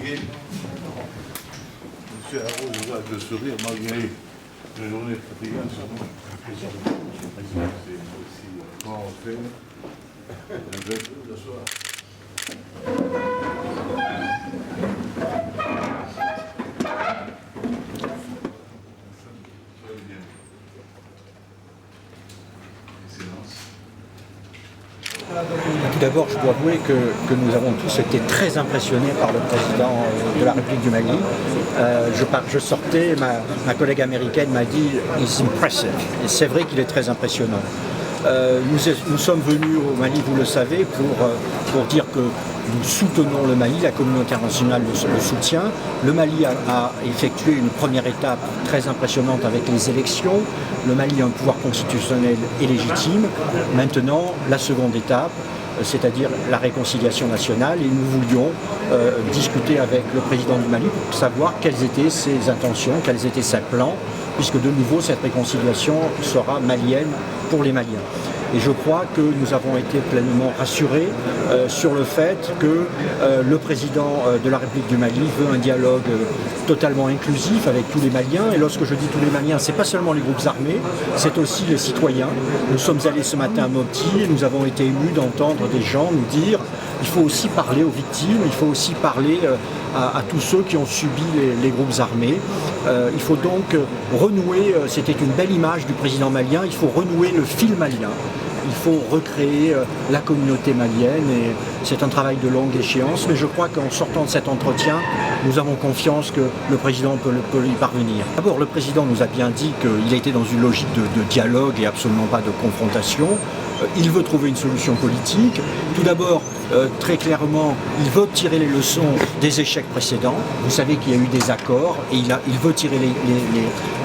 fatigué. Monsieur Haro, je vois avec le sourire, malgré une journée fatigante, sûrement. C'est aussi comment on fait. Je vais vous asseoir. Tout d'abord, je dois avouer que nous avons tous été très impressionnés par le président de la République du Mali. Je sortais, ma collègue américaine m'a dit « It's impressive ». Et c'est vrai qu'il est très impressionnant. Nous sommes venus au Mali, vous le savez, pour dire que nous soutenons le Mali, la communauté internationale le soutient. Le Mali a effectué une première étape très impressionnante avec les élections. Le Mali a un pouvoir constitutionnel et légitime. Maintenant, la seconde étape, c'est-à-dire la réconciliation nationale, et nous voulions discuter avec le président du Mali pour savoir quelles étaient ses intentions, quels étaient ses plans, puisque de nouveau cette réconciliation sera malienne pour les Maliens. Et je crois que nous avons été pleinement rassurés sur le fait que le président de la République du Mali veut un dialogue totalement inclusif avec tous les Maliens. Et lorsque je dis tous les Maliens, ce n'est pas seulement les groupes armés, c'est aussi les citoyens. Nous sommes allés ce matin à Mopti et nous avons été émus d'entendre des gens nous dire il faut aussi parler aux victimes, il faut aussi parler à tous ceux qui ont subi les groupes armés. Il faut donc renouer, c'était une belle image du président malien, il faut renouer le fil malien. Il faut recréer la communauté malienne et c'est un travail de longue échéance, mais je crois qu'en sortant de cet entretien, nous avons confiance que le président peut y parvenir. D'abord, le président nous a bien dit qu'il était dans une logique de dialogue et absolument pas de confrontation. Il veut trouver une solution politique. Tout d'abord, très clairement, il veut tirer les leçons des échecs précédents. Vous savez qu'il y a eu des accords et il veut tirer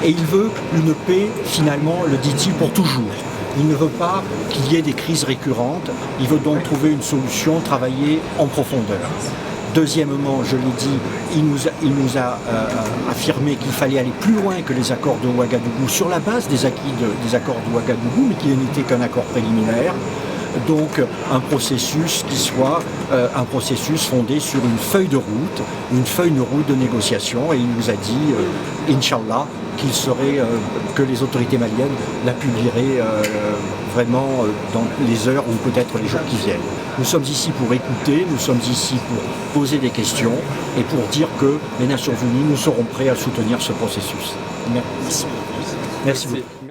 et il veut une paix, finalement, le dit-il, pour toujours. Il ne veut pas qu'il y ait des crises récurrentes. Il veut donc trouver une solution, travailler en profondeur. Deuxièmement, je l'ai dit, il nous a affirmé qu'il fallait aller plus loin que les accords de Ouagadougou sur la base des acquis des accords de Ouagadougou, mais qui n'était qu'un accord préliminaire. Donc un processus qui soit un processus fondé sur une feuille de route de négociation. Et il nous a dit, Inch'Allah, que les autorités maliennes la publieraient vraiment dans les heures ou peut-être les jours qui viennent. Nous sommes ici pour écouter, nous sommes ici pour poser des questions et pour dire que les Nations Unies, nous serons prêts à soutenir ce processus. Merci. Merci beaucoup.